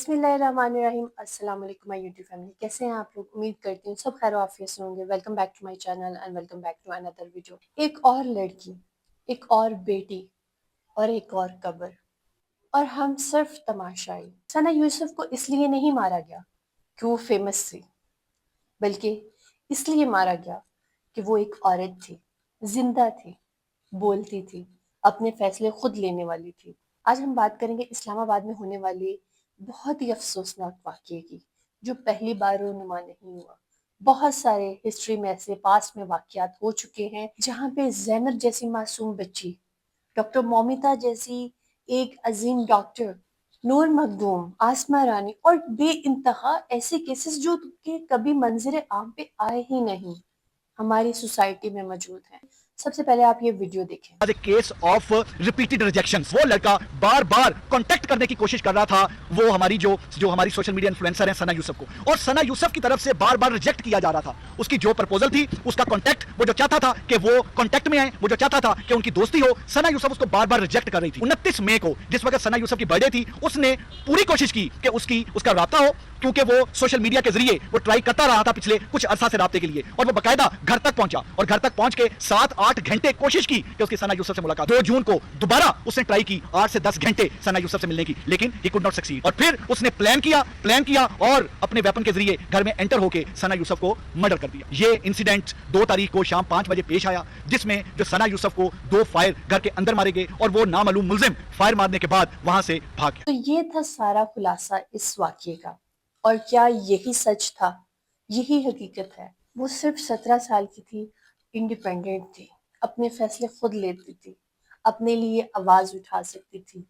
बिस्मिल्लाहिर्रहमानिर्रहीम। अस्सलाम वालेकुम माय यूट्यूब फैमिली, कैसे हैं आप लोग? उम्मीद करती हूँ सब खैर आफियत से होंगे। Welcome back to my channel and welcome back to another video. एक और लड़की, एक और बेटी और एक और कब्र, और हम सिर्फ तमाशाई। सना यूसुफ को इसलिए नहीं मारा गया कि वो फेमस थी, बल्कि इसलिए मारा गया कि वो एक औरत थी, जिंदा थी, बोलती थी, अपने फैसले खुद लेने वाली थी। आज हम बात करेंगे इस्लामाबाद में होने वाले बहुत ही अफसोसनाक वाक़ये की, जो पहली बार रोनुमा नहीं हुआ। बहुत सारे हिस्ट्री में ऐसे पास्ट में वाक़यात हो चुके हैं जहाँ पे ज़ैनब जैसी मासूम बच्ची, डॉक्टर मोमिता जैसी एक अजीम डॉक्टर, नूर मखदूम, आसमा रानी और बेइंतहा ऐसे केसेस जो कि कभी मंजर आम पे आए ही नहीं, हमारी सोसाइटी में मौजूद हैं। सबसे पहले आप ये वीडियो देखें। Case of repeated rejections. वो लड़का बार बार कांटेक्ट करने की कोशिश कर रहा था वो हमारी जो हमारी सोशल मीडिया इन्फ्लुएंसर है सना यूसुफ को, और सना यूसुफ की तरफ से बार बार रिजेक्ट किया जा रहा था। उसकी जो प्रपोजल थी, उसका कांटेक्ट, वो जो चाहता था कि वो कांटेक्ट में आए, वो जो चाहता था कि उनकी दोस्ती हो, सना यूसुफ उसको बार बार रिजेक्ट कर रही थी। 29 मई को जिस वक्त सना यूसुफ की बर्थडे थी, उसने पूरी कोशिश की कि उसका राब्ता हो, क्योंकि वो सोशल मीडिया के जरिए वो ट्राई करता रहा था पिछले कुछ अरसा से राब्ते के लिए, और वो बकायदा घर तक पहुंचा और घर तक पहुंच के 7-8 घंटे कोशिश की कि उसकी सना यूसुफ से मुलाकात। 2 जून को दोबारा उसने ट्राई की 8 से 10 घंटे सना यूसुफ से मिलने की, लेकिन ही कुड नॉट सक्सीड। और फिर उसने प्लान किया और अपने वेपन के जरिए घर में एंटर होकर सना यूसुफ को मर्डर कर दिया। ये इंसिडेंट 2 तारीख को शाम 5 बजे पेश आया, जिसमें जो सना यूसुफ को 2 फायर घर के अंदर मारे गए और वो नामालूम मुलजिम फायर मारने के बाद वहां से भाग गया। तो ये था सारा खुलासा इस वाक़ये का। और क्या यही सच था? यही हकीकत है। वो सिर्फ 17 साल की थी, इंडिपेंडेंट थी, अपने फैसले खुद लेती थी, अपने लिए आवाज उठा सकती थी,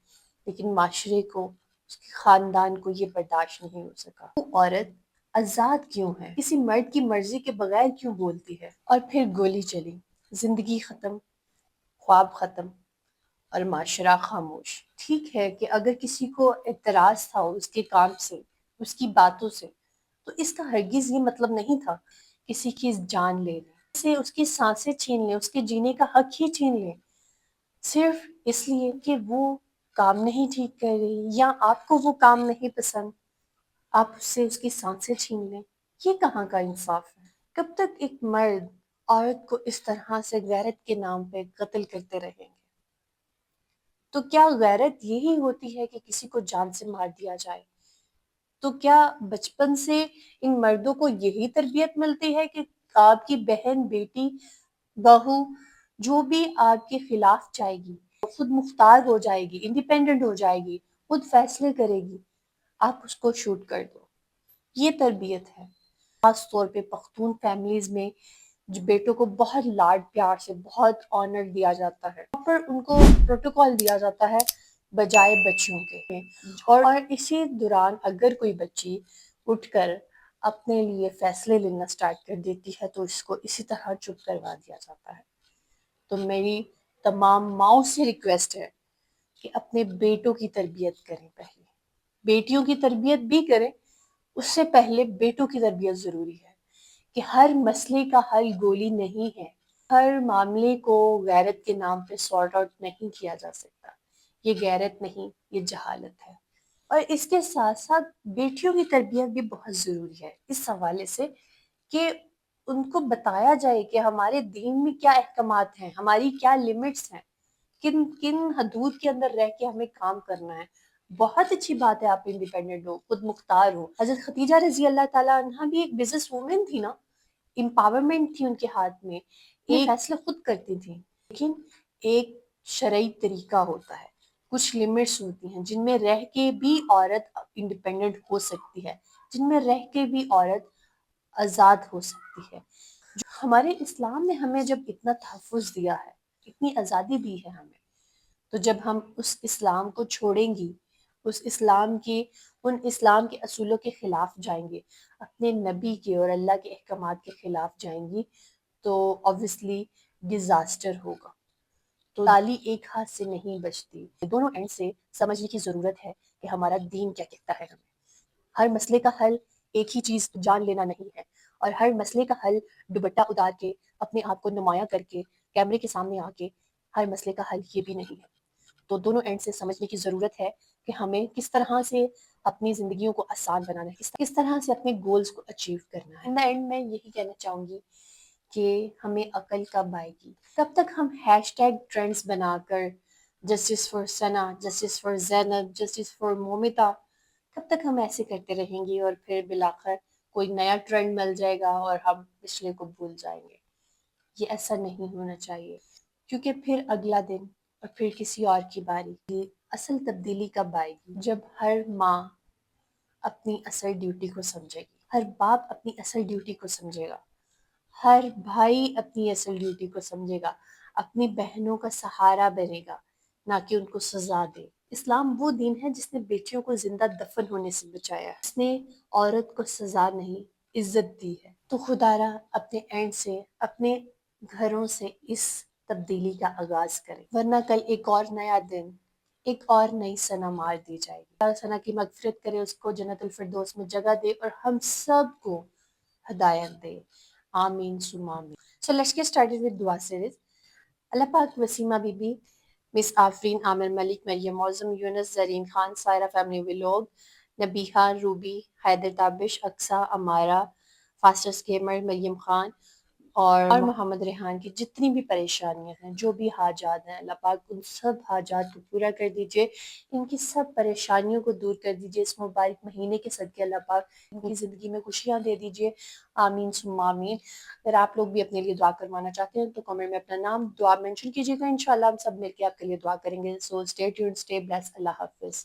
लेकिन माशरे को, उसके खानदान को ये बर्दाश्त नहीं हो सका। वो औरत आजाद क्यों है? किसी मर्द की मर्जी के बगैर क्यों बोलती है? और फिर गोली चली, जिंदगी खत्म, ख्वाब खत्म और माशरा खामोश। ठीक है कि अगर किसी को एतराज था उसके काम से, उसकी बातों तो इसका हरगिज ये मतलब नहीं था किसी की जान ले लें, से उसकी सांसें छीन लें, उसके जीने का हक ही छीन लें, सिर्फ इसलिए कि वो काम नहीं ठीक कर रही या आपको वो काम नहीं पसंद, आप उससे उसकी सांसें छीन लें। ये कहाँ का इंसाफ है? कब तक एक मर्द औरत को इस तरह से गैरत के नाम पे कत्ल करते रहेंगे? तो क्या गैरत यही होती है कि किसी को जान से मार दिया जाए? तो क्या बचपन से इन मर्दों को यही तरबियत मिलती है कि आपकी बहन, बेटी, बहू जो भी आपके खिलाफ जाएगी, खुद मुख्तार हो जाएगी, इंडिपेंडेंट हो जाएगी, खुद फैसले करेगी, आप उसको शूट कर दो? ये तरबियत है। खास तौर पे पख्तून फैमिलीज में जो बेटों को बहुत लाड प्यार से, बहुत ऑनर दिया जाता है, पर उनको प्रोटोकॉल दिया जाता है बजाय बच्चियों के। और इसी दौरान अगर कोई बच्ची उठकर अपने लिए फैसले लेना स्टार्ट कर देती है तो इसको इसी तरह चुप करवा दिया जाता है। तो मेरी तमाम माओं से रिक्वेस्ट है कि अपने बेटों की तरबियत करें, पहले बेटियों की तरबियत भी करें, उससे पहले बेटों की तरबियत जरूरी है। कि हर मसले का हल गोली नहीं है, हर मामले को गैरत के नाम पे सॉर्ट आउट नहीं किया जा सकता। ये गैरत नहीं, ये जहालत है। और इसके साथ साथ बेटियों की तरबियत भी बहुत जरूरी है इस हवाले से कि उनको बताया जाए कि हमारे दीन में क्या अहकामात हैं, हमारी क्या लिमिट्स हैं, किन किन हदूद के अंदर रह के हमें काम करना है। बहुत अच्छी बात है आप इंडिपेंडेंट हो, खुद मुख्तार हो। हजरत खदीजा रजी अल्लाह ताला अन्हा भी एक बिजनेस वूमेन थी ना, एम्पावरमेंट थी उनके हाथ में, एक फैसले खुद करती थी। लेकिन एक शरई तरीका होता है, कुछ लिमिट्स होती हैं जिनमें रह के भी औरत इंडिपेंडेंट हो सकती है, जिनमें रह के भी औरत आजाद हो सकती है। जो हमारे इस्लाम ने हमें जब इतना तहफ़्फ़ुज़ दिया है, इतनी आज़ादी दी है हमें, तो जब हम उस इस्लाम को छोड़ेंगी, उस इस्लाम की उन इस्लाम के असूलों के खिलाफ जाएंगे, अपने नबी के और अल्लाह के अहकामात के खिलाफ जाएंगी, तो ऑब्वियसली डिजास्टर होगा। तो ताली एक हाथ से नहीं बजती, दोनों एंड से समझने की जरूरत है कि हमारा दीन क्या कहता है हमें। हर मसले का हल एक ही चीज जान लेना नहीं है, और हर मसले का हल दुपट्टा उतार के, अपने आप को नुमाया करके, कैमरे के सामने आके हर मसले का हल ये भी नहीं है। तो दोनों एंड से समझने की ज़रूरत है कि हमें किस तरह से اپنی زندگیوں کو آسان بنانا ہے، کس طرح سے اپنے گولز کو اچیو کرنا ہے۔ ان دا اینڈ میں یہی کہنا چاہوں گی کہ ہمیں عقل کب آئے گی؟ کب تک ہم ہیش ٹیگ ٹرینڈز بنا کر justice for Sana, justice for Zainab, justice for Momta, کب تک ہم ایسے کرتے رہیں گے اور پھر بالآخر کوئی نیا ٹرینڈ مل جائے گا اور ہم پچھلے کو بھول جائیں گے؟ یہ ایسا نہیں ہونا چاہیے، کیونکہ پھر اگلا دن اور پھر کسی اور کی باری۔ اصل تبدیلی کب آئے گی؟ جب ہر ماں اپنی اصل ڈیوٹی کو سمجھے گی، ہر باپ اپنی اصل ڈیوٹی کو سمجھے گا، ہر بھائی اپنی اصل ڈیوٹی کو سمجھے گا، اپنی بہنوں کا سہارا بنے گا، نہ کہ ان کو سزا دے۔ اسلام وہ دین ہے جس نے بیٹیوں کو زندہ دفن ہونے سے بچایا ہے، اس نے عورت کو سزا نہیں عزت دی ہے۔ تو خدا را اپنے اینڈ سے، اپنے گھروں سے اس تبدیلی کا آغاز کرے، ورنہ کل ایک اور نیا دن، ایک اور نئی ثنا مار دی جائے گی۔ اللہ ثنا کی مغفرت کرے، اس کو جنت الفردوس میں جگہ دے اور ہم سب کو ہدایت دے، آمین ثم آمین۔ So let's get started with dua series. اللہ پاک وسیمہ be be, miss Afreen, Amir Malik, Maryam Moazzam, Younis, Zareen Khan, Saira family vlog, Nabiha, Ruby, Haider Tabish, Aqsa, Amara, faster gamer, Maryam Khan اور محمد ریحان کی جتنی بھی پریشانیاں ہیں، جو بھی حاجات ہیں، اللہ پاک ان سب حاجات کو پورا کر دیجئے، ان کی سب پریشانیوں کو دور کر دیجئے، اس مبارک مہینے کے صدقے اللہ پاک ان کی زندگی میں خوشیاں دے دیجئے، آمین ثم آمین۔ اگر آپ لوگ بھی اپنے لیے دعا کروانا چاہتے ہیں تو کمنٹ میں اپنا نام دعا مینشن کیجیے گا، انشاءاللہ ہم سب مل کے آپ کے لیے دعا کریں گے۔ So stay tuned, stay blessed, اللہ حافظ۔